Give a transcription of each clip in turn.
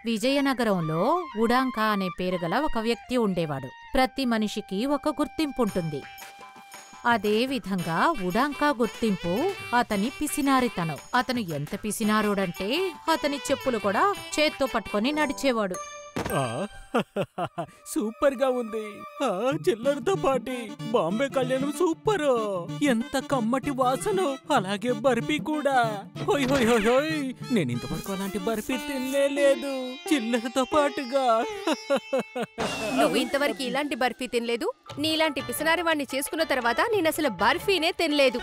విజయనగరంలో ఉడాంకా అనే పేరు గల ఒక వ్యక్తి ఉండేవాడు. ప్రతి మనిషికి ఒక గుర్తింపుంటుంది. అదే విధంగా ఉడాంకా గుర్తింపు అతని పిసినారితనం. అతను ఎంత పిసినారోడంటే అతని చెప్పులు కూడా చేత్తో పట్టుకొని నడిచేవాడు. సూపర్ గా ఉంది. చిల్లరతో పాటి బాంబే కళ్యాణం సూపర్. ఎంత కమ్మటి వాసన. అలాగే బర్ఫీ కూడా. హోయ్ హోయ్ హోయ్ హోయ్, నేను ఇంతవరకు అలాంటి బర్ఫీ తినలేదు చిల్లరతో పాటుగా. నువ్వు ఇంతవరకు ఇలాంటి బర్ఫీ తినలేదు. నీలాంటి పిసినారి వాణ్ణి చేసుకున్న తర్వాత నేనసలు బర్ఫీనే తినలేదు.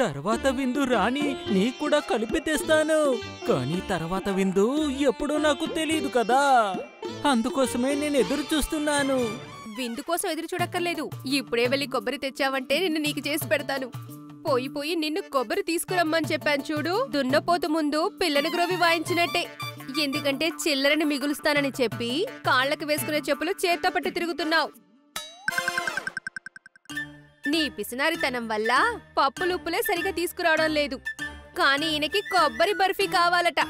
తర్వాత విందు రాని నీకు కూడా కలిపి తెస్తాను. కానీ తర్వాత విందు ఎప్పుడో నాకు తెలియదు కదా. అందుకోసమే నేను ఎదురు చూస్తున్నాను. విందు కోసం ఎదురు చూడక్కర్లేదు. ఇప్పుడే వెళ్ళి కొబ్బరి తెచ్చావంటే నిన్ను నీకు చేసి పెడతాను. పోయి నిన్ను కొబ్బరి తీసుకురమ్మని చెప్పాను చూడు. దున్నపోతు ముందు పిల్లని గ్రోవి వాయించినట్టే. ఎందుకంటే చిల్లరని మిగులుస్తానని చెప్పి కాళ్లకు వేసుకునే చెప్పులు చేత్తో పట్టి తిరుగుతున్నావు. నీ పిసినారితనం వల్ల పప్పులుప్పులే సరిగా తీసుకురావడం లేదు. కానీ ఈయనకి కొబ్బరి బర్ఫీ కావాలట.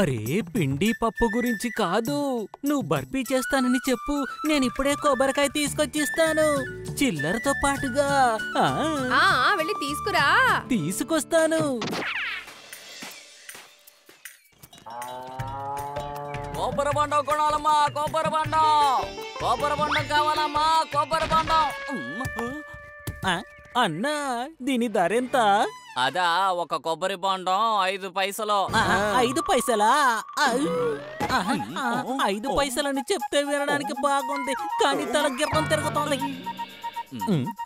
అరే, పిండి పప్పు గురించి కాదు. నువ్వు బర్ఫీ చేస్తానని చెప్పు. నేనిప్పుడే కొబ్బరికాయ తీసుకొచ్చిస్తాను చిల్లరతో పాటుగా. వెళ్ళి తీసుకురా. తీసుకొస్తాను. కొబ్బరి బండం కొనాలమ్మా. కొబ్బరి బండం కావాలమ్మా. కొబ్బరి బండం. అన్నా, దీని ధరెంత? అదా, ఒక కొబ్బరి బండం 5 పైసలు. 5 పైసలా? 5 పైసలని చెప్తే వినడానికి బాగుంది, కానీ తల గిర్రం తిరుగుతోంది.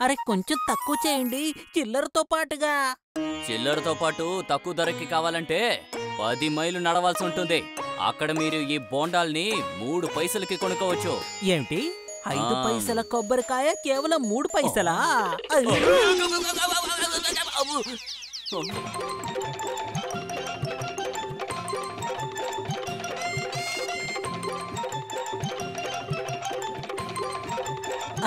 అరే, కొంచెం తక్కువ చేయండి చిల్లరతో పాటుగా. చిల్లరతో పాటు తక్కువ ధరకి కావాలంటే 10 మైలు నడవాల్సి ఉంటుంది. అక్కడ మీరు ఈ బోండాల్ని 3 పైసలకి కొనుక్కోవచ్చు. ఏమిటి, 5 పైసల కొబ్బరికాయ కేవలం 3 పైసలా?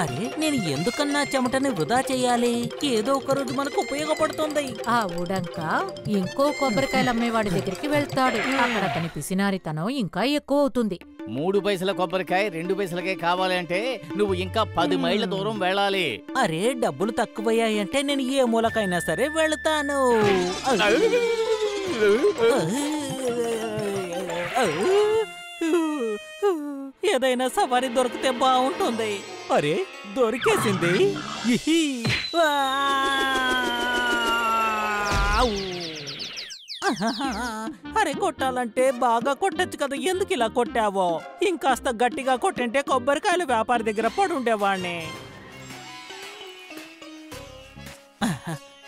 అరే, నేను ఎందుకన్నా చెమటని వృధా చెయ్యాలి? ఏదో ఒక రోజు మనకు ఉపయోగపడుతుంది. ఆ ఉడంకా ఇంకో కొబ్బరికాయలు అమ్మేవాడి దగ్గరికి వెళ్తాడు. అక్కడ అతని పిసినారితనం ఇంకా ఎక్కువ అవుతుంది. 3 పైసల కొబ్బరికాయ 2 పైసలకే కావాలి అంటే నువ్వు ఇంకా 10 మైళ్ళ దూరం వెళ్ళాలి. అరే, డబ్బులు తక్కువయ్యాయంటే నేను ఏ మూలకైనా సరే వెళతాను. ఏదైనా సవారీ దొరికితే బాగుంటుంది. అరే, దొరికేసింది. అరే, కొట్టాలంటే బాగా కొట్టచ్చు కదా, ఎందుకు ఇలా కొట్టావో? ఇంకాస్త గట్టిగా కొట్టింటే కొబ్బరికాయలు వ్యాపారి దగ్గర పడుండేవాణ్ణి.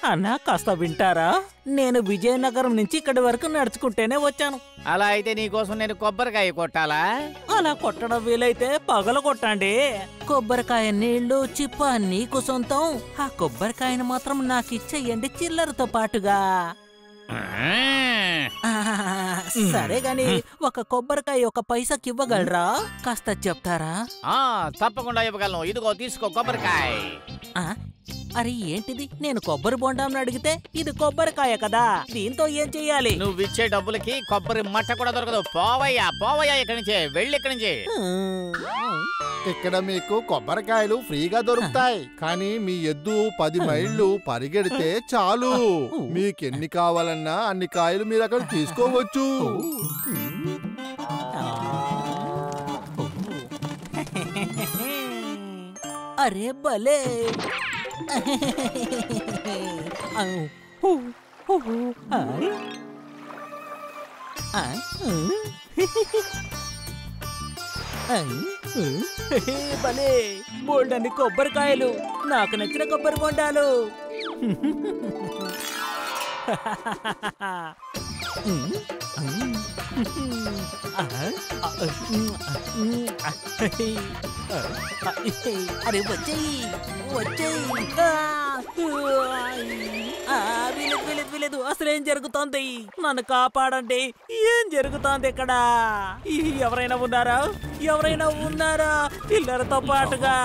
అన్నా, కాస్త వింటారా? నేను విజయనగరం నుంచి ఇక్కడి వరకు నడుచుకుంటేనే వచ్చాను. అలా అయితే నీకోసం నేను కొబ్బరికాయ కొట్టాలా? అలా కొట్టడం వీలైతే పగల కొట్టండి. కొబ్బరికాయ నీళ్లు చిప్ప నీకు సొంతం. ఆ కొబ్బరికాయను మాత్రం నాకిచ్చేయండి చిల్లరతో పాటుగా. సరే గాని, ఒక కొబ్బరికాయ 1 పైసకి ఇవ్వగలరా? కాస్త చెప్తారా? తప్పకుండా ఇవ్వగలను. ఇదిగో తీసుకో కొబ్బరికాయ. అరే, ఏంటిది? నేను కొబ్బరి బొండాన్ని అడిగితే ఇది కొబ్బరికాయ కదా, దీంతో ఏం చెయ్యాలి? నువ్వు ఇచ్చే డబ్బులకి కొబ్బరి మట్ట కూడా దొరకదు. పోవయ్యా ఇక్కడి నుంచి, వెళ్ళి ఇక్కడి నుంచి. ఇక్కడ మీకు కొబ్బరికాయలు ఫ్రీగా దొరుకుతాయి, కానీ మీ ఎద్దు 10 మైళ్ళు పరిగెడితే చాలు. మీకెన్ని కావాలన్నా అన్ని కాయలు మీరు అక్కడ తీసుకోవచ్చు. అరే భలే! భలే! బోల్డన్ని కొబ్బరికాయలు, నాకు నచ్చిన కొబ్బరి బొండాలు. అరే, వచ్చేయి. వీలేదు. అసలేం జరుగుతోంది? నన్ను కాపాడండి. ఏం జరుగుతోంది ఇక్కడ? ఎవరైనా ఉన్నారా చిల్లరతో పాటుగా?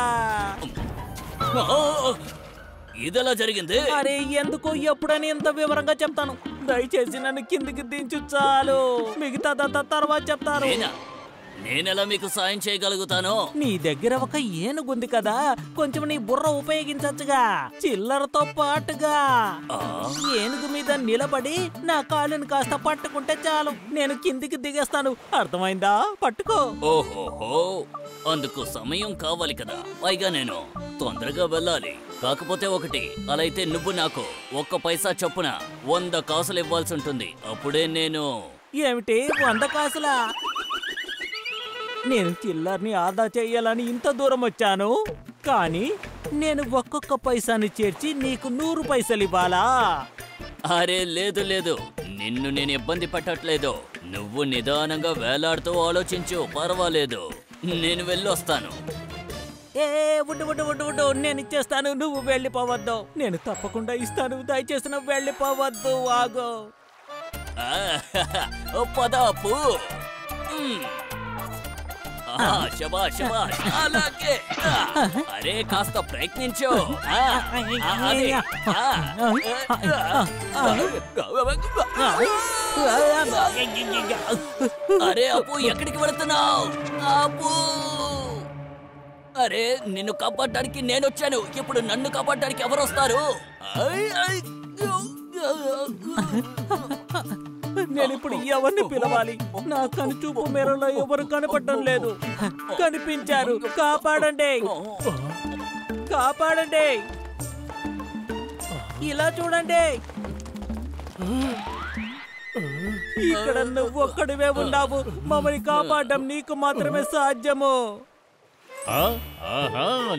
ఇదెలా జరిగింది? అరే ఎందుకు ఎప్పుడని ఎంత వివరంగా చెప్తాను. దయచేసి నన్ను కిందికి దించు చాలు. మిగతాదంతా తర్వాత చెప్తారు. నేనెలా మీకు సాయం చేయగలుగుతాను? నీ దగ్గర ఒక ఏనుగుంది కదా, కొంచెం నీ బుర్ర ఉపయోగించచ్చుగా. చిల్లరతో పాటుగా ఏనుగు మీద నిలబడి నా కాలుని కాస్త పట్టుకుంటే చాలు. నేను కిందికి దిగేస్తాను. అర్థమైందా? పట్టుకో. ఓహోహో, అందుకు సమయం కావాలి కదా. పైగా నేను తొందరగా వెళ్ళాలి. కాకపోతే ఒకటి, అలా అయితే నువ్వు నాకు 1 పైసా చొప్పున 100 కాసులు ఇవ్వాల్సి ఉంటుంది. అప్పుడే నేను... ఏమిటి 100 కాసులా? నేను చిల్లర్ని ఆదా చెయ్యాలని ఇంత దూరం వచ్చాను, కానీ నేను ఒక్కొక్క పైసాని చేర్చి నీకు 100 పైసలు ఇవ్వాలా? అరే లేదు లేదు, నిన్ను నేను ఇబ్బంది పెట్టట్లేదు. నువ్వు నిదానంగా వేలాడుతూ ఆలోచించు, పర్వాలేదు. నేను వెళ్ళొస్తాను. ఏ ఉండు, నేను ఇచ్చేస్తాను. నువ్వు వెళ్ళిపోవద్దు. నేను తప్పకుండా ఇస్తాను. దయచేసి నువ్వు వెళ్ళిపోవద్దు. ఆగో. పదాపు. శబాష్ శబాష్, అలాగే. అరే కాస్త ప్రయత్నించు. అరే అప్పు, ఎక్కడికి వెళుతున్నావు? అప్పు, అరే నిన్ను కాపాడడానికి నేనొచ్చాను. ఇప్పుడు నన్ను కాపాడడానికి ఎవరు వస్తారు? నేను ఇప్పుడు ఎవరిని పిలవాలి? నా కనుచూపు మేరలో ఎవరు కనపడడం లేదు. కనిపించారు. కాపాడండి, కాపాడండి. ఇలా చూడండి. ఇక్కడ నువ్వు ఒక్కడివే ఉన్నావు. మమ్మల్ని కాపాడడం నీకు మాత్రమే సాధ్యము.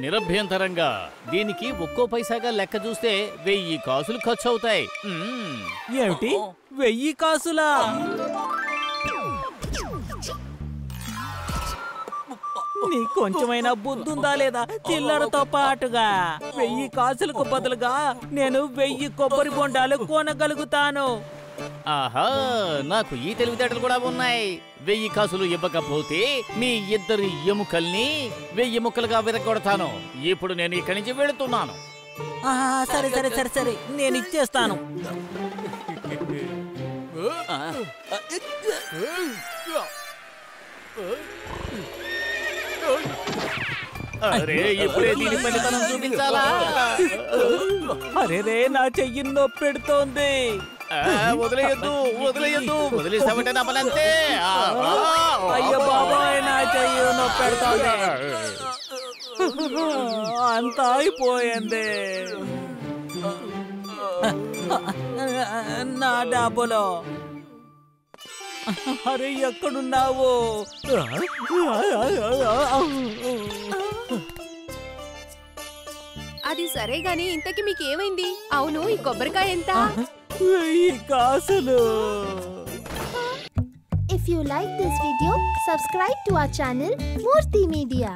నిరభ్యంతరంగా. దీనికి 1 పైసాగా లెక్క చూస్తే 1000 కాసులు ఖర్చు అవుతాయి. ఏమిటి 1000 కాసులా? నీ కొంచెమైనా బుద్ధుందా లేదా? చిల్లరతో పాటుగా 1000 కాసులకు బదులుగా నేను 1000 కొబ్బరి బొండాలు కొనగలుగుతాను. ఆహా, నాకు ఈ తెలివితేటలు కూడా ఉన్నాయి. 1000 కాసులు ఇవ్వకపోతే మీ ఇద్దరి ఎముకల్ని 1000 ముక్కలుగా విరగొడతాను. ఇప్పుడు నేను ఇక్కడి నుంచి వెళుతున్నాను. సరే సరే సరే సరే, నేను ఇచ్చేస్తాను. అరే ఇప్పుడే దీని పనితనం చూపించాలా? అరే రే, నా చెయ్యి నొప్పెడుతోంది. వదిలేయద్దు, వదిలేయద్దు. వదిలేసామంటే నా పని అంతే. అయ్యో బాబాయ్, నా చెయ్యి నొప్పెడుతోంది. అంతా అయిపోయింది. నా డబ్బులో. అరే ఎక్కడున్నావు? అది సరే గాని ఇంతకి మీకేమైంది? అవును, ఈ కొబ్బరికాయ ఎంత? 1000 కాసులు. If you like this video, subscribe to our channel Murthy Media.